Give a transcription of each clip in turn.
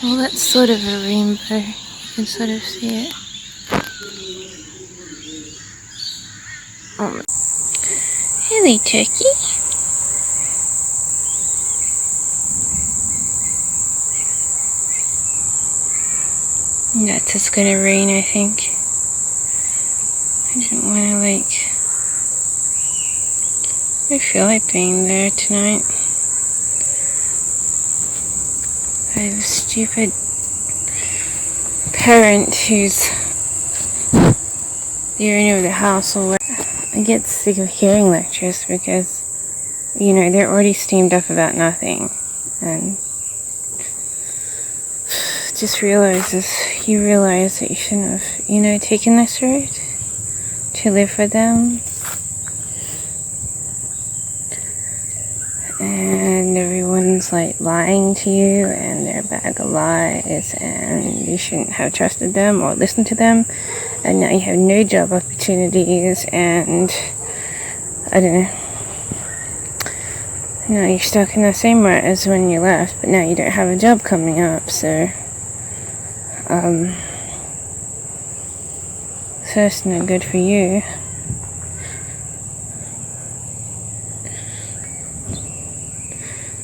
Well, that's sort of a rainbow. You can sort of see it. Oh, hello, turkey. That's just gonna rain, I think. I didn't want to, I feel like being there tonight. I have a stupid parent who's the owner of the house or whatever. I get sick of hearing lectures because, they're already steamed up about nothing. And just you realize that you shouldn't have, taken this route to live for them. And everyone's lying to you and they're a bag of lies and you shouldn't have trusted them or listened to them, and now you have no job opportunities and I don't know. Now you're stuck in the same rut as when you left, but now you don't have a job coming up, so it's not good for you.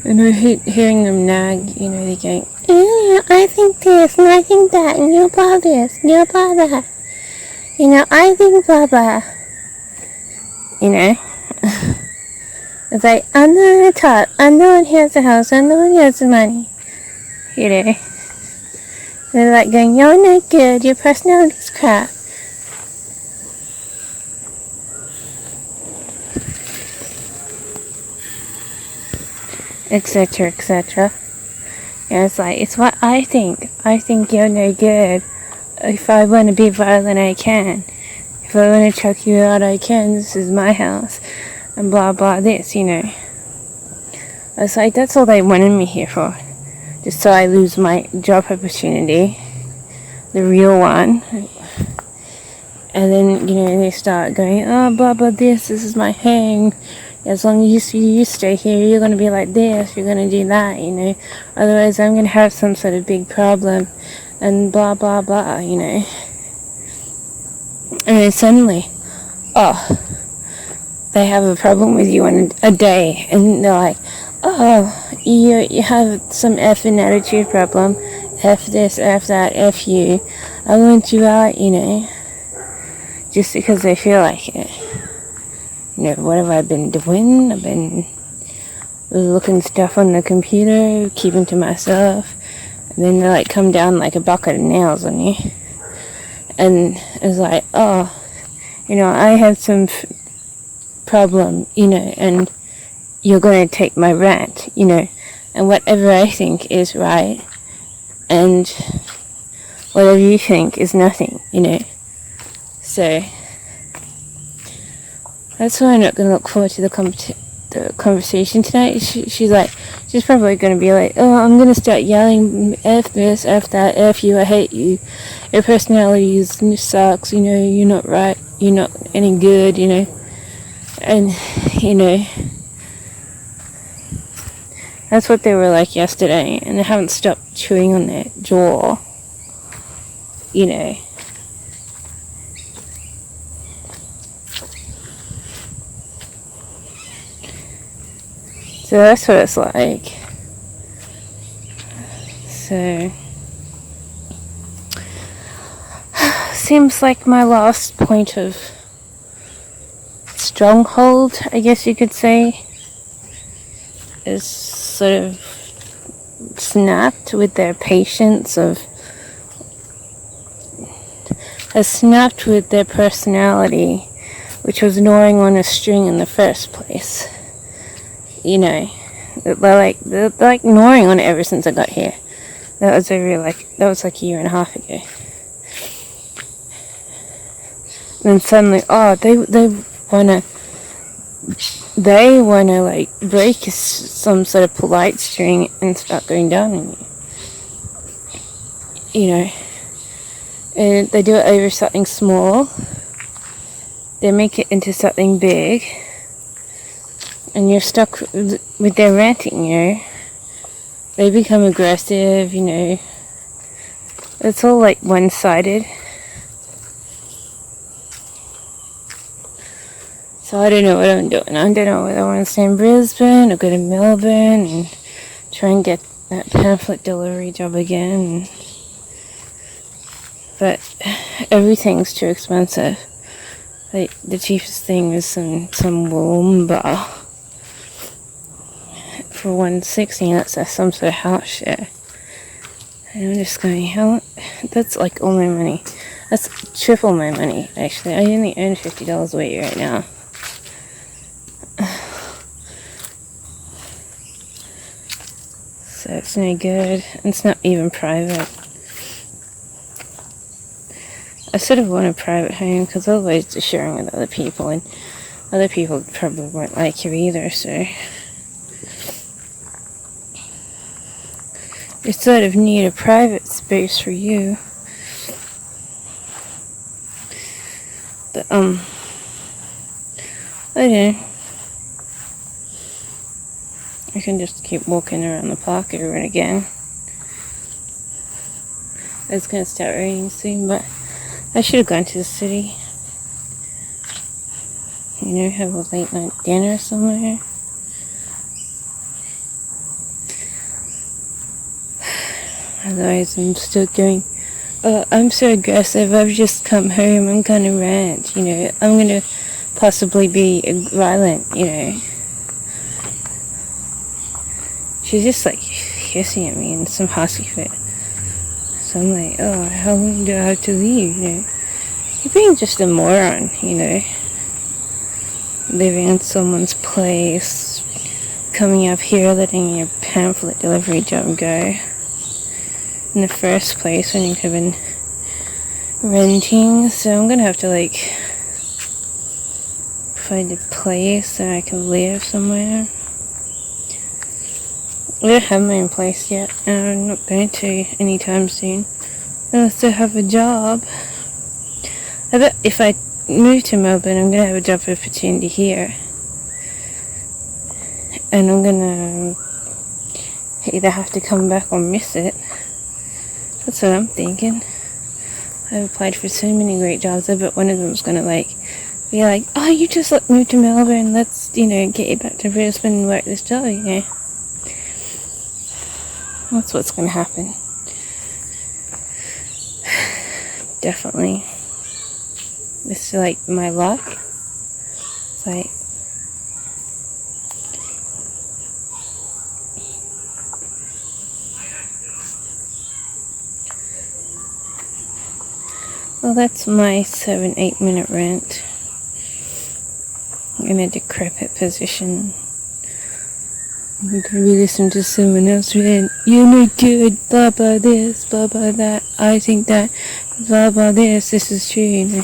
And I hate hearing them nag, they're going, oh, I think this, and I think that, and you're blah this, and you're blah that. I think blah blah. It's like, I'm the one at the top, I'm the one who has the house, I'm the one who has the money. They're going, you're not good, your personality's crap. Etc, etc. And it's what I think. I think you're no good. If I want to be violent, I can. If I want to chuck you out, I can. This is my house. And blah, blah, this, I was like, that's all they wanted me here for. Just so I lose my job opportunity. The real one. And then, they start going, oh, blah, blah, this is my hang. As long as you stay here, you're going to be like this, you're going to do that, Otherwise, I'm going to have some sort of big problem, and blah, blah, blah, And then suddenly, they have a problem with you on a day, and they're like, oh, you have some effing attitude problem, F this, F that, F you, I want you out, just because they feel like it. What have I been doing? I've been looking stuff on the computer, keeping to myself, and then they come down like a bucket of nails on you. And it's like, I have some problem, and you're going to take my rant, and whatever I think is right, and whatever you think is nothing, So that's why I'm not going to look forward to the conversation tonight. She's probably going to be like, oh, I'm going to start yelling, F this, F that, F you, I hate you. Your personality sucks, you're not right, you're not any good, And, that's what they were like yesterday, and they haven't stopped chewing on their jaw, So that's what it's like. So, seems like my last point of stronghold, I guess you could say, is sort of snapped with their patience has snapped with their personality, which was gnawing on a string in the first place. They're like gnawing on it ever since I got here. That was like a year and a half ago. And then suddenly, they wanna break some sort of polite string and start going down on you. And they do it over something small. They make it into something big. And you're stuck with their ranting, They become aggressive, It's all like one-sided. So I don't know what I'm doing. I don't know whether I want to stay in Brisbane or go to Melbourne and try and get that pamphlet delivery job again. But everything's too expensive. Like the cheapest thing is some Woomba for $160. That's some sort of house share. And I'm just going, hell, that's like all my money. That's triple my money, actually. I only earn $50 a week right now. So it's no good. It's not even private. I sort of want a private home because otherwise you're sharing with other people, and other people probably won't like you either, so you sort of need a private space for you. But I don't know. I can just keep walking around the park over and again. It's gonna start raining soon, but I should have gone to the city. You know, have a late night dinner somewhere. Otherwise, I'm still going. I'm so aggressive. I've just come home. I'm gonna rant. You know, I'm gonna possibly be violent. You know. She's just like hissing at me in some hussy fit. So I'm like, oh, how long do I have to leave? You know, you're being just a moron. You know, living in someone's place, coming up here, letting your pamphlet delivery job go. In the first place, when you could have been renting. So I'm gonna have to like find a place so I can live somewhere. I don't have my own place yet, and I'm not going to anytime soon. Unless I have a job. I bet if I move to Melbourne, I'm going to have a job opportunity here. And I'm going to either have to come back or miss it. That's what I'm thinking. I've applied for so many great jobs. I bet one of them's going to be like, oh, you just moved to Melbourne. Let's, get you back to Brisbane and work this job, That's what's going to happen. Definitely. This is my luck. It's well, that's my 7-8 minute rant. I'm in a decrepit position. I'm gonna be listening to someone else rant. You're not good, blah blah this, blah blah that. I think that, blah blah this is true,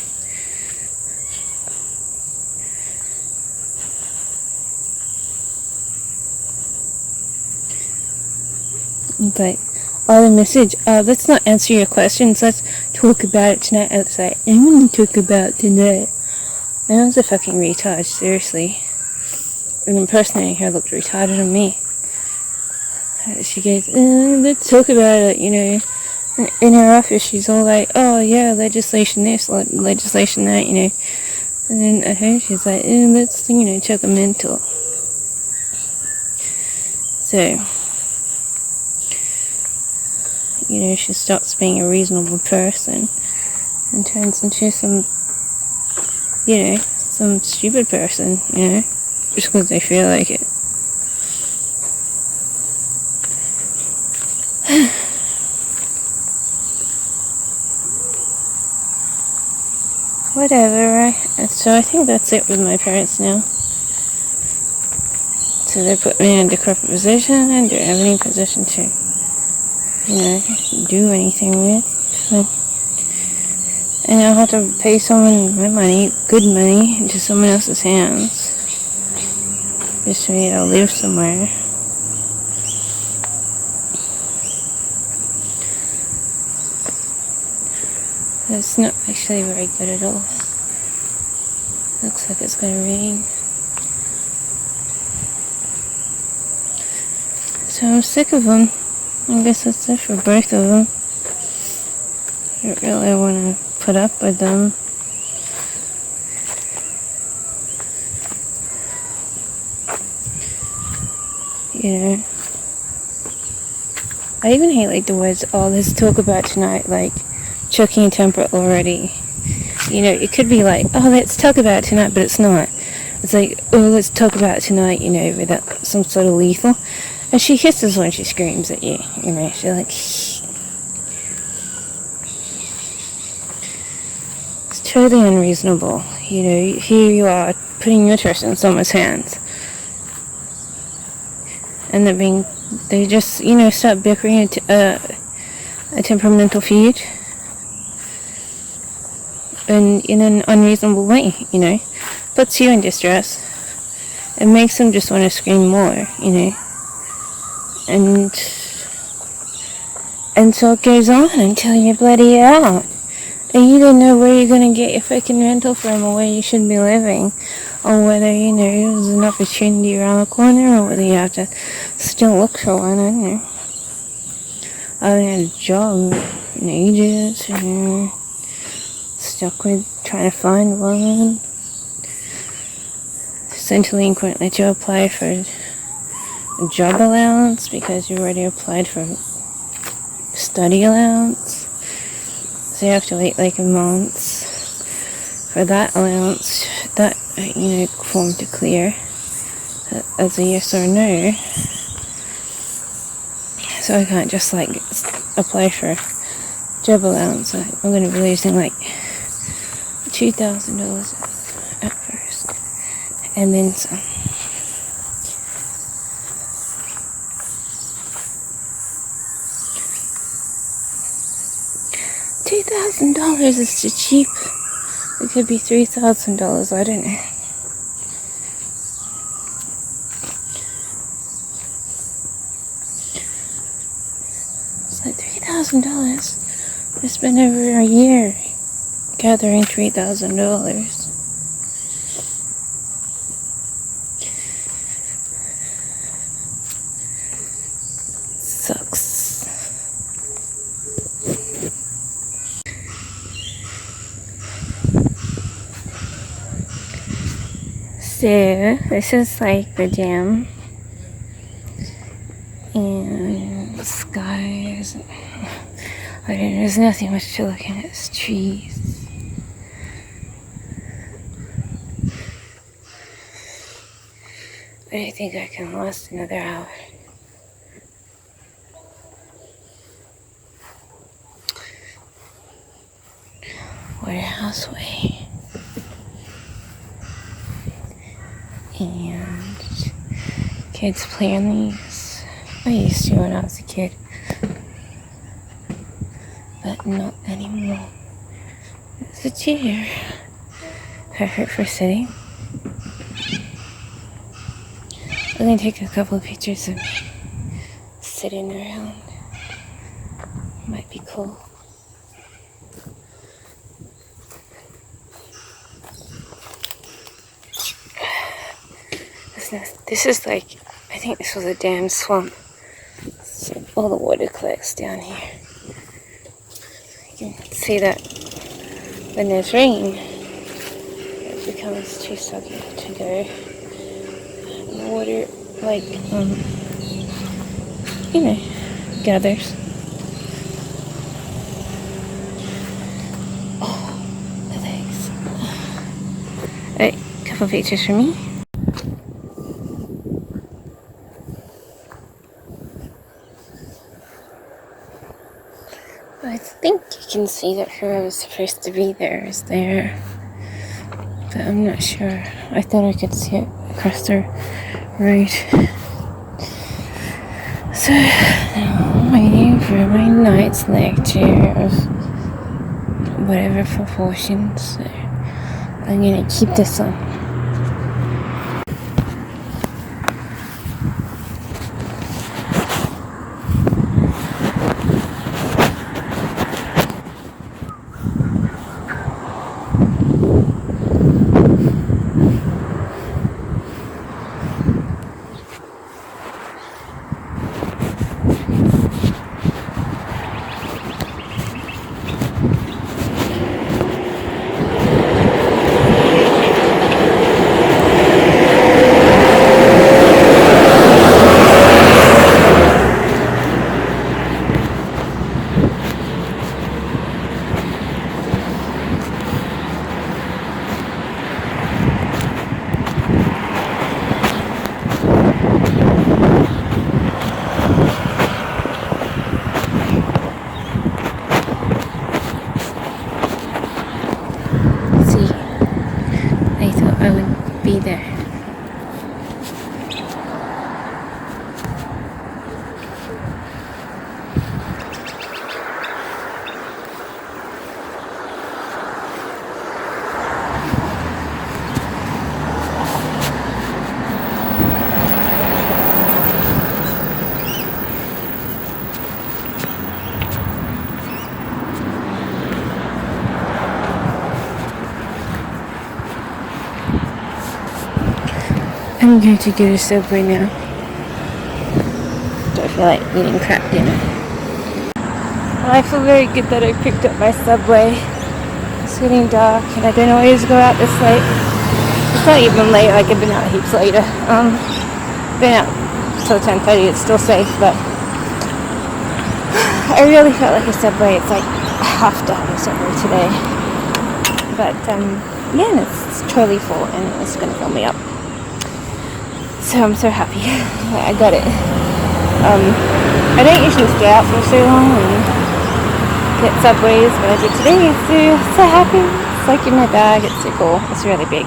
But, the message, let's not answer your questions, let's talk about it tonight outside. I'm gonna talk about tonight. Man, I was a fucking retard, seriously. And the impersonating her looked retarded on me. She goes, let's talk about it, In her office, she's all like, oh yeah, legislation this, legislation that, And then at home, she's like, let's, check a mental. So, she stops being a reasonable person and turns into some stupid person, just because they feel like it. Whatever, right? So I think that's it with my parents now. So they put me in a decrepit position and don't have any position to, do anything with. So, and I'll have to pay someone my money, good money, into someone else's hands. Just for me to live somewhere. It's not actually very good at all. Looks like it's gonna rain. So I'm sick of them. I guess that's it for both of them. I don't really want to put up with them. You know, I even hate like the words all this talk about tonight, like choking temper already. You know, it could be like, oh, let's talk about it tonight, but it's not. It's like, oh, let's talk about it tonight, you know, without some sort of lethal. And she hisses when she screams at you, you know, she's like, it's totally unreasonable. You know, here you are putting your trust in someone's hands. And they just, you know, start bickering a temperamental feud. And in an unreasonable way, you know, puts you in distress. It makes them just want to scream more, you know. And so it goes on until you're bloody out. And you don't know where you're going to get your fucking rental from or where you should be living. Or whether, you know, there's an opportunity around the corner or whether you have to still look for one, I don't know. I haven't had a job in ages, you know. Stuck with trying to find one. Centrelink let you apply for a job allowance because you already applied for study allowance. So you have to wait like a month for that allowance, that, you know, form to clear as a yes or no. So I can't just like apply for job allowance. I'm going to be losing like $2,000 at first, and then some. $2,000 is too cheap. It could be $3,000. I don't know. It's like $3,000. I spent over a year gathering $3,000. Sucks. So this is like the dam and skies. I don't know, there's nothing much to look at. It's trees. I think I can last another hour. Warehouse Way. And kids play on these. I used to when I was a kid. But not anymore. It's a chair. Perfect for sitting. I'm gonna take a couple of pictures of me sitting around. Might be cool. This is like, I think this was a damn swamp. So all the water collects down here. You can see that when there's rain, it becomes too soggy to go. And the water, like, you know, gathers. Oh, the legs. Alright, a couple pictures for me. I think you can see that whoever's supposed to be there is there, but I'm not sure. I thought I could see it across the road. So now I'm waiting for my night's lecture of whatever proportions. So I'm gonna keep this on. either. I'm going to get a Subway now. Don't feel like eating crap dinner. Well, I feel very good that I picked up my Subway. It's getting dark and I don't always go out this late. It's not even late, like I've been out heaps later. Been out till 10:30, it's still safe, but I really felt like a Subway. It's like I have to have a Subway today. But yeah, it's totally full and it's gonna fill me up. So I'm so happy I got it. I don't usually stay out for so long and get Subways, but I did today, so happy. It's like in my bag, it's so cool. It's really big.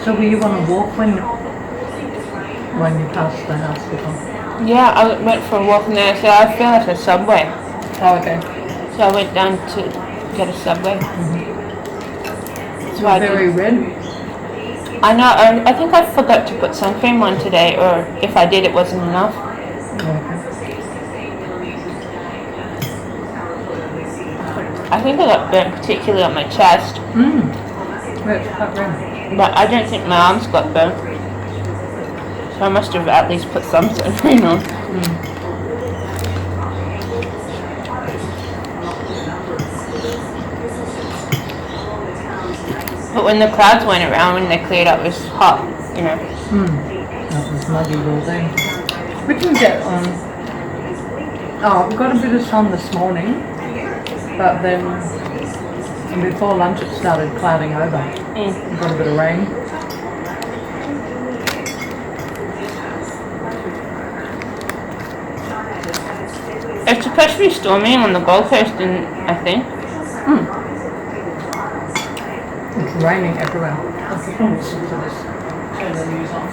So were you on a walk when you passed the house before? Yeah, I went for a walk and then I said, I feel like a Subway. Oh, okay. So I went down to get a Subway. So very red? I know, I think I forgot to put sun cream on today, or if I did, it wasn't enough. Okay. I think I got burnt particularly on my chest, It's quite red. but I don't think my arms got burnt. So I must have at least put some sun cream on. But when the clouds went around, when they cleared up, it was hot, you know. That was muggy all day. We can get we got a bit of sun this morning, but then before lunch it started clouding over. We got a bit of rain. It's supposed to be stormy on the Gold Coast, I think. It's raining everywhere. I think I'll listen to this. Turn the news on.